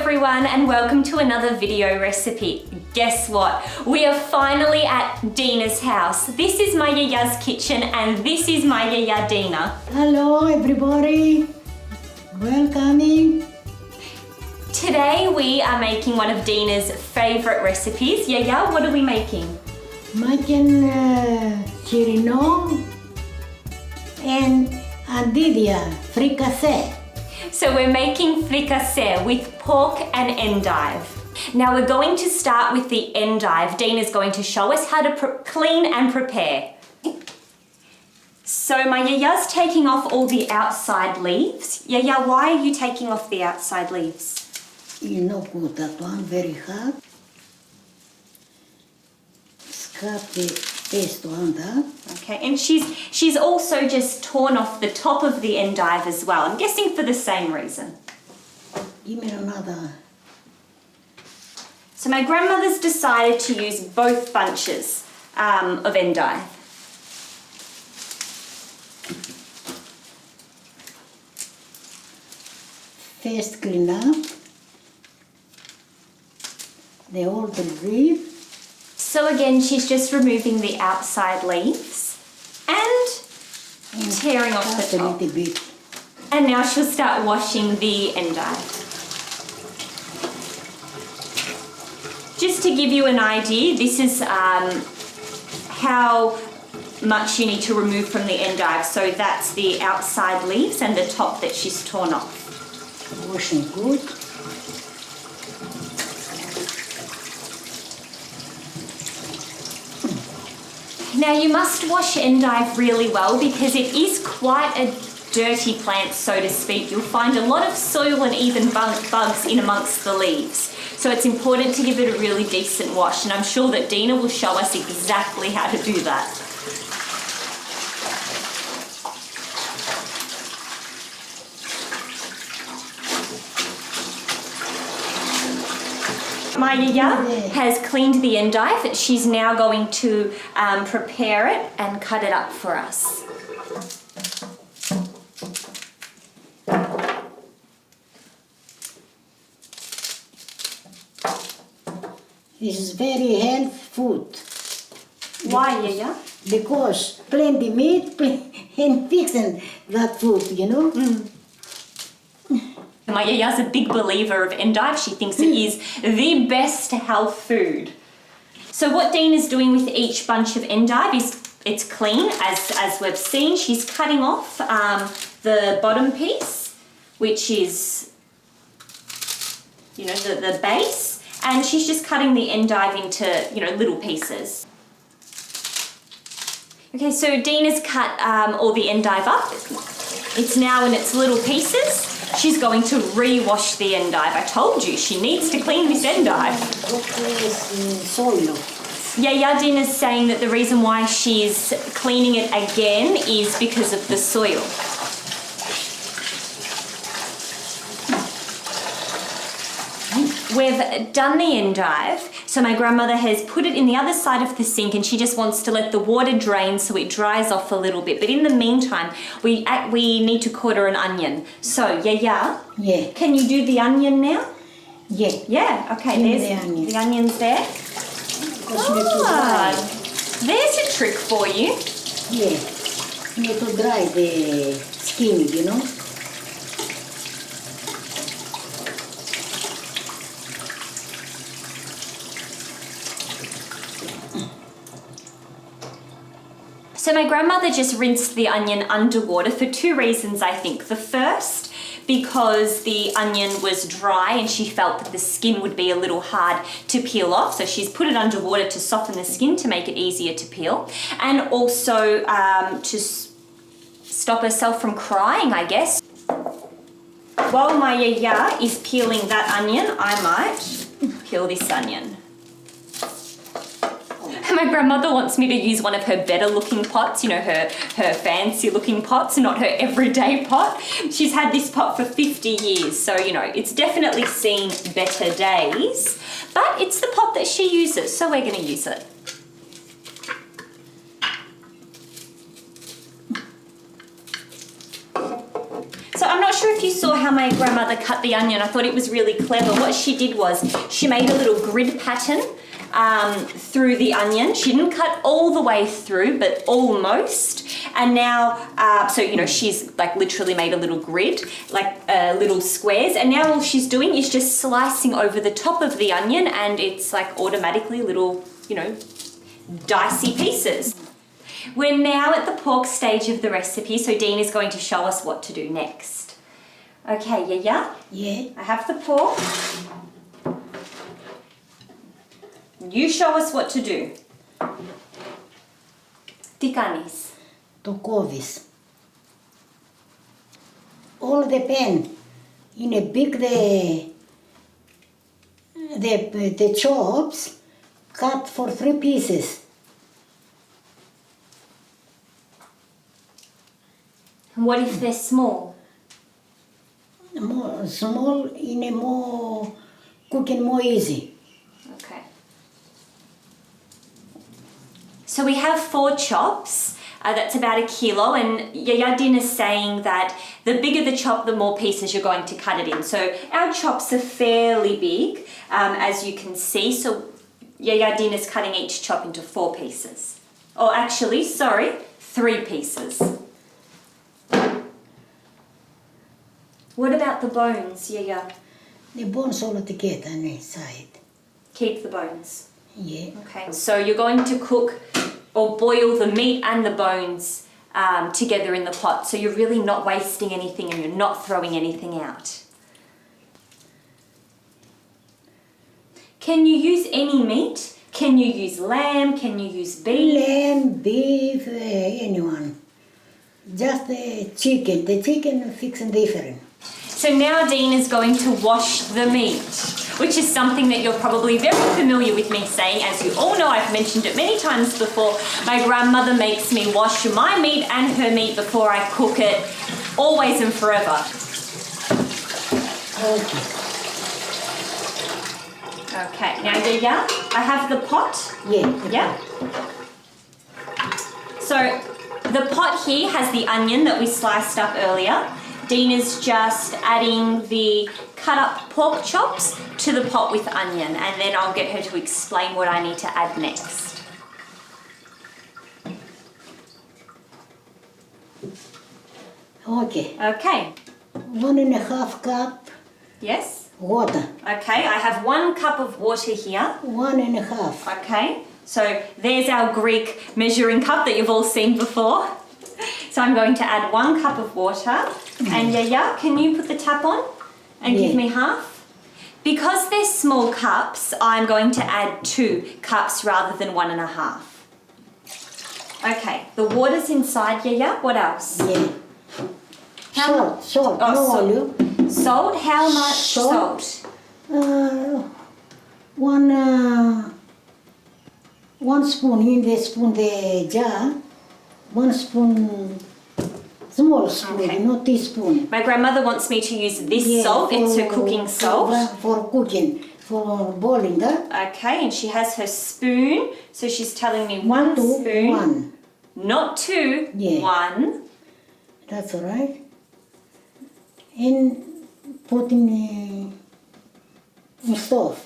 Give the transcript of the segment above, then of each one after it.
everyone and welcome to another video recipe. Guess what? We are finally at Dina's house. This is my Yiayia's kitchen and this is my Yiayia Dina. Hello everybody, welcoming. Today we are making one of Dina's favorite recipes. Yiayia, what are we making? Making chirino and andivia, fricassee. So we're making fricassee with pork and endive. Now we're going to start with the endive. Dina's going to show us how to clean and prepare. So my Yiayia's taking off all the outside leaves. Yiayia, why are you taking off the outside leaves? You know, put that one very hard. Scrap the paste on that. Okay, and she's also just torn off the top of the endive as well. I'm guessing for the same reason. Give me another. So my grandmother's decided to use both bunches of endive. First clean up the old leaf. So again, she's just removing the outside leaves and tearing off the top. A little bit. And now she'll start washing the endive. Just to give you an idea, this is how much you need to remove from the endive. So that's the outside leaves and the top that she's torn off. Washing good. Now you must wash endive really well because it is quite a dirty plant, so to speak. You'll find a lot of soil and even bugs in amongst the leaves. So it's important to give it a really decent wash, and I'm sure that Dina will show us exactly how to do that. My Yiayia has cleaned the endive. She's now going to prepare it and cut it up for us. This is very healthy food. Why, Yiayia? Because plenty meat and fixing that food, you know. My Yiayia's a big believer of endive. She thinks it is the best health food. So what Dina's doing with each bunch of endive is it's clean, as we've seen. She's cutting off the bottom piece, which is, you know, the base, and she's just cutting the endive into, you know, little pieces. Okay, so Dina's cut all the endive up. It's now in its little pieces. She's going to re-wash the endive. I told you, she needs to clean this endive. Soil. Yiayia Dina's saying that the reason why she's cleaning it again is because of the soil. We've done the endive, so my grandmother has put it in the other side of the sink and she just wants to let the water drain so it dries off a little bit. But in the meantime, we need to quarter an onion. So, Yiayia, Yeah. can you do the onion now? Yeah. Yeah, okay, there's the onions there. There's a trick for you. Yeah. You need to dry the skin, you know. So my grandmother just rinsed the onion underwater for two reasons, I think. The first, because the onion was dry and she felt that the skin would be a little hard to peel off. So she's put it underwater to soften the skin to make it easier to peel. And also to stop herself from crying, I guess. While my Yiayia is peeling that onion, I might peel this onion. My grandmother wants me to use one of her better looking pots, you know, her fancy looking pots, not her everyday pot. She's had this pot for 50 years, so, you know, it's definitely seen better days, but it's the pot that she uses, so we're going to use it. So I'm not sure if you saw how my grandmother cut the onion. I thought it was really clever. What she did was she made a little grid pattern through the onion. She didn't cut all the way through, but almost. And now, so, you know, she's like literally made a little grid, like little squares. And now all she's doing is just slicing over the top of the onion, and it's like automatically little, you know, dicey pieces. We're now at the pork stage of the recipe, so Dean is going to show us what to do next. Okay, Yiayia? Yeah. I have the pork. You show us what to do. Tikanis. To couves. All depend. In a big the chops cut for 3 pieces. What if they're small? More small in a more cooking more easy. Okay. So we have 4 chops. That's about 1 kilo, and Yiayia Dina is saying that the bigger the chop, the more pieces you're going to cut it in. So our chops are fairly big, as you can see. So Yiayia Dina is cutting each chop into 4 pieces. Or actually, sorry, 3 pieces. What about the bones, Yiayia? The bones all together on the side. Keep the bones. Yeah. Okay. So you're going to cook or boil the meat and the bones together in the pot. So you're really not wasting anything and you're not throwing anything out. Can you use any meat? Can you use lamb? Can you use beef? Lamb, beef, anyone. Just the chicken. The chicken fixing different. So now Dean is going to wash the meat, which is something that you're probably very familiar with me saying. As you all know, I've mentioned it many times before. My grandmother makes me wash my meat and her meat before I cook it, always and forever. Okay. Okay, now Yiayia, I have the pot. Yeah. Yeah. So the pot here has the onion that we sliced up earlier. Dean is just adding the cut up pork chops to the pot with onion, and then I'll get her to explain what I need to add next. Okay. Okay. 1.5 cup Yes? water. Okay, I have 1 cup of water here. 1.5. Okay, so there's our Greek measuring cup that you've all seen before. So I'm going to add 1 cup of water. And Yiayia, can you put the tap on and give me half? Because they're small cups, I'm going to add 2 cups rather than 1.5. Okay, the water's inside, Yiayia. What else? Yeah. Salt. Oh, No salt. oil. Salt, how much Salt. salt? 1 spoon in the spoon, the jar. 1 spoon, small spoon, Okay. not teaspoon. My grandmother wants me to use this Yeah, salt. It's her cooking salt. For cooking, for boiling that. Okay, and she has her spoon. So she's telling me 1 spoon. 1. Not 2, Yeah. 1. That's all right. And put in stove.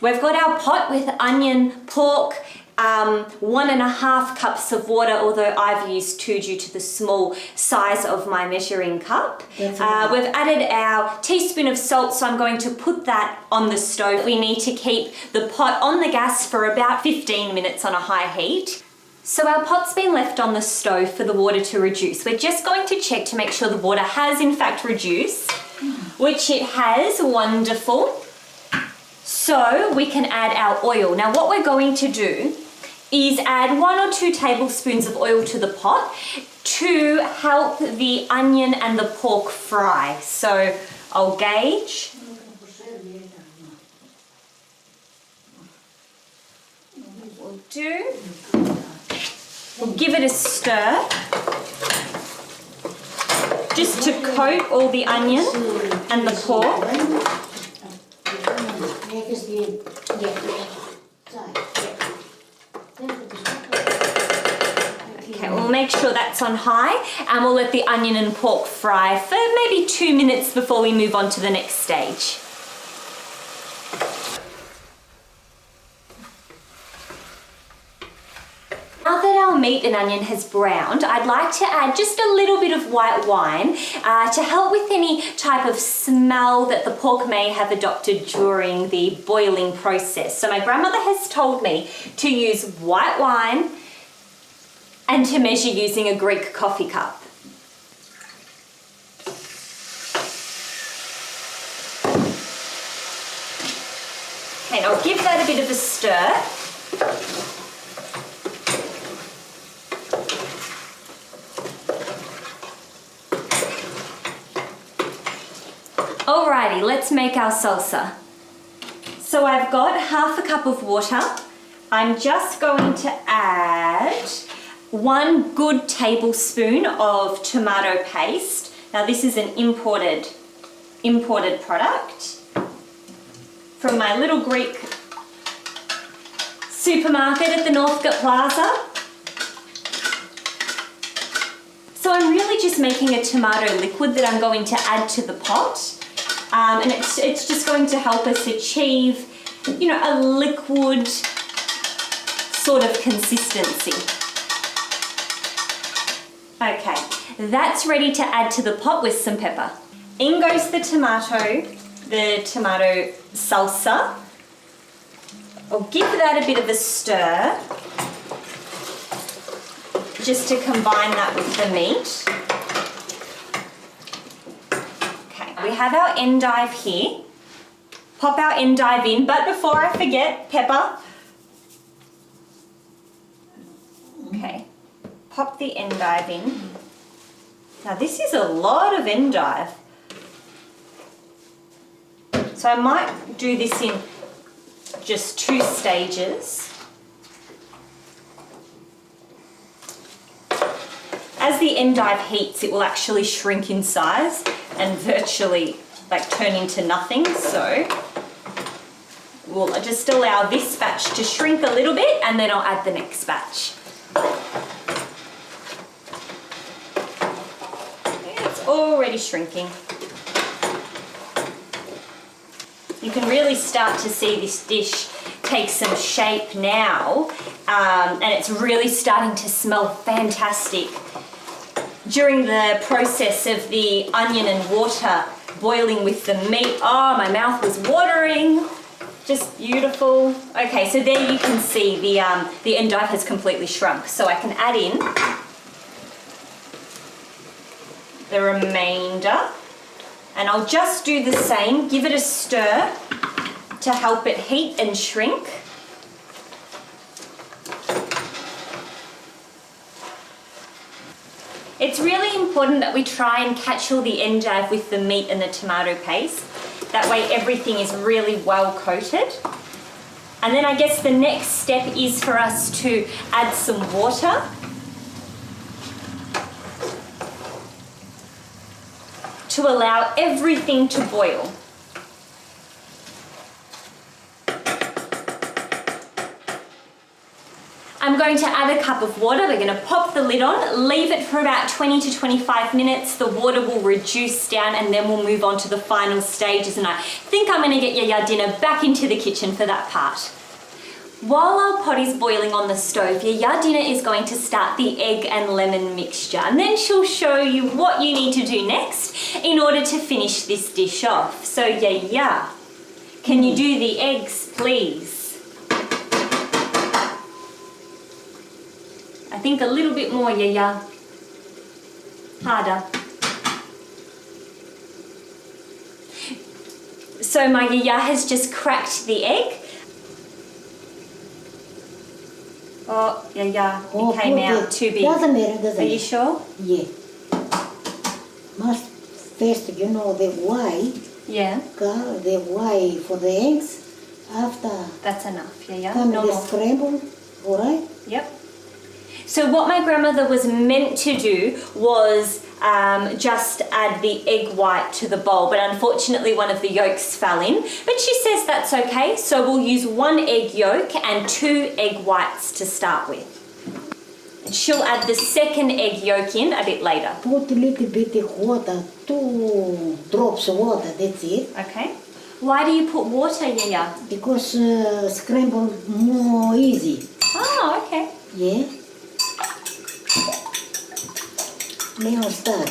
We've got our pot with onion, pork, 1.5 cups of water, although I've used 2 due to the small size of my measuring cup. That's right. We've added our teaspoon of salt, so I'm going to put that on the stove. We need to keep the pot on the gas for about 15 minutes on a high heat. So our pot's been left on the stove for the water to reduce. We're just going to check to make sure the water has in fact reduced, which it has. Wonderful. So we can add our oil. Now what we're going to do is add 1 or 2 tablespoons of oil to the pot to help the onion and the pork fry. So I'll gauge. We'll do. We'll give it a stir, just to coat all the onion and the pork. Okay, we'll make sure that's on high, and we'll let the onion and pork fry for maybe 2 minutes before we move on to the next stage. Now that our meat and onion has browned, I'd like to add just a little bit of white wine to help with any type of smell that the pork may have adopted during the boiling process. So my grandmother has told me to use white wine and to measure using a Greek coffee cup. Okay, and I'll give that a bit of a stir. Alrighty, let's make our salsa. So I've got half a cup of water. I'm just going to add 1 good tablespoon of tomato paste. Now this is an imported product from my little Greek supermarket at the Northcote Plaza. So I'm really just making a tomato liquid that I'm going to add to the pot. And it's just going to help us achieve, you know, a liquid sort of consistency. Okay, that's ready to add to the pot with some pepper. In goes the tomato salsa. I'll give that a bit of a stir just to combine that with the meat. We have our endive here. Pop our endive in, but before I forget, pepper. Okay, pop the endive in. Now this is a lot of endive. So I might do this in just 2 stages. As the endive heats, it will actually shrink in size and virtually like turn into nothing. So we'll just allow this batch to shrink a little bit and then I'll add the next batch. It's already shrinking. You can really start to see this dish take some shape now, and it's really starting to smell fantastic. During the process of the onion and water boiling with the meat, oh, my mouth was watering. Just beautiful. Okay, so there you can see the endive has completely shrunk. So I can add in the remainder, and I'll just do the same. Give it a stir to help it heat and shrink. It's really important that we try and catch all the endive with the meat and the tomato paste. That way everything is really well coated. And then I guess the next step is for us to add some water. To allow everything to boil. I'm going to add a cup of water. We're going to pop the lid on, leave it for about 20 to 25 minutes. The water will reduce down and then we'll move on to the final stages. And I think I'm going to get Yiayia Dina back into the kitchen for that part. While our pot is boiling on the stove, Yiayia Dina is going to start the egg and lemon mixture. And then she'll show you what you need to do next in order to finish this dish off. So Yiayia, can you do the eggs, please? I think a little bit more, Yiayia. Harder. So my Yiayia has just cracked the egg. Oh, Yiayia, it came out too big. Doesn't matter. Are you sure? Yeah. Must first, you know, the white. Yeah. The white for the eggs. After. That's enough, Yiayia. Come No the more. scramble, all right? Yep. So what my grandmother was meant to do was just add the egg white to the bowl, but unfortunately one of the yolks fell in. But she says that's okay, so we'll use 1 egg yolk and 2 egg whites to start with. She'll add the second egg yolk in a bit later. Put a little bit of water, 2 drops of water, that's it. Okay. Why do you put water, Yiayia? Because scramble more easy. Oh, okay. Yeah. Now start.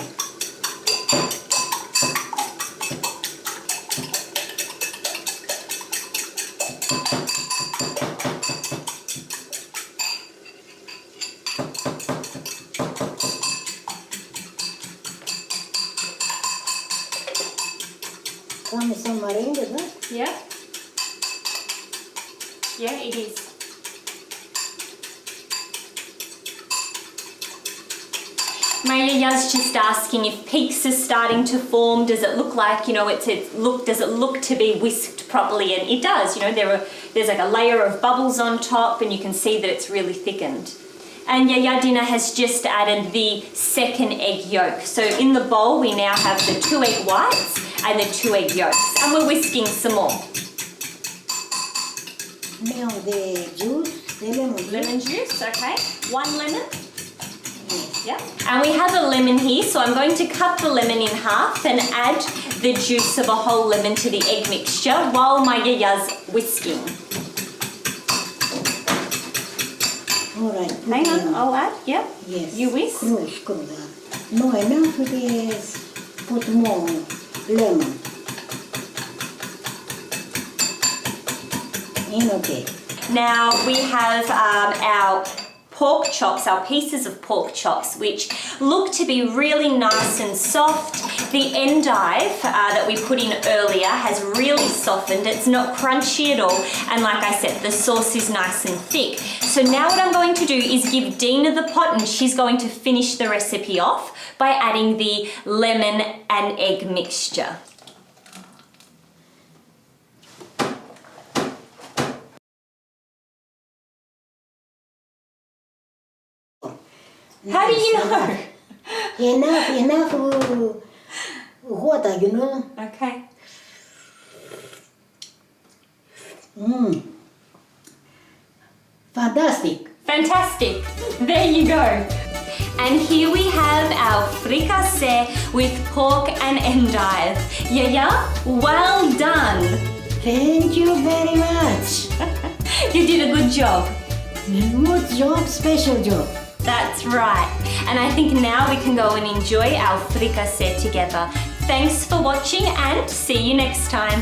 Come some meringue, huh? Yeah. Yeah, it is. My Yiayia's just asking if peaks are starting to form. Does it look like, does it look to be whisked properly? And it does, there's like a layer of bubbles on top and you can see that it's really thickened. And Yiayia Dina has just added the second egg yolk. So in the bowl we now have the 2 egg whites and the 2 egg yolks. And we're whisking some more. Now the juice, the lemon juice. Lemon juice, okay. 1 lemon. Yes. Yeah. And we have a lemon here, so I'm going to cut the lemon in half and add the juice of a whole lemon to the egg mixture while my Yiayia's whisking. All right. Hang on, I'll add, yeah? Yes. You whisk? Screw that. No, enough it is. Put more lemon. And okay. Now we have our pork chops, our pieces of pork chops, which look to be really nice and soft. The endive that we put in earlier has really softened. It's not crunchy at all. And like I said, the sauce is nice and thick. So now what I'm going to do is give Dina the pot and she's going to finish the recipe off by adding the lemon and egg mixture. How do you know? Enough water, Okay. Fantastic. Fantastic. There you go. And here we have our fricassee with pork and endive. Yiayia, well done. Thank you very much. You did a good job. Good job, special job. That's right. And I think now we can go and enjoy our fricassee together. Thanks for watching and see you next time.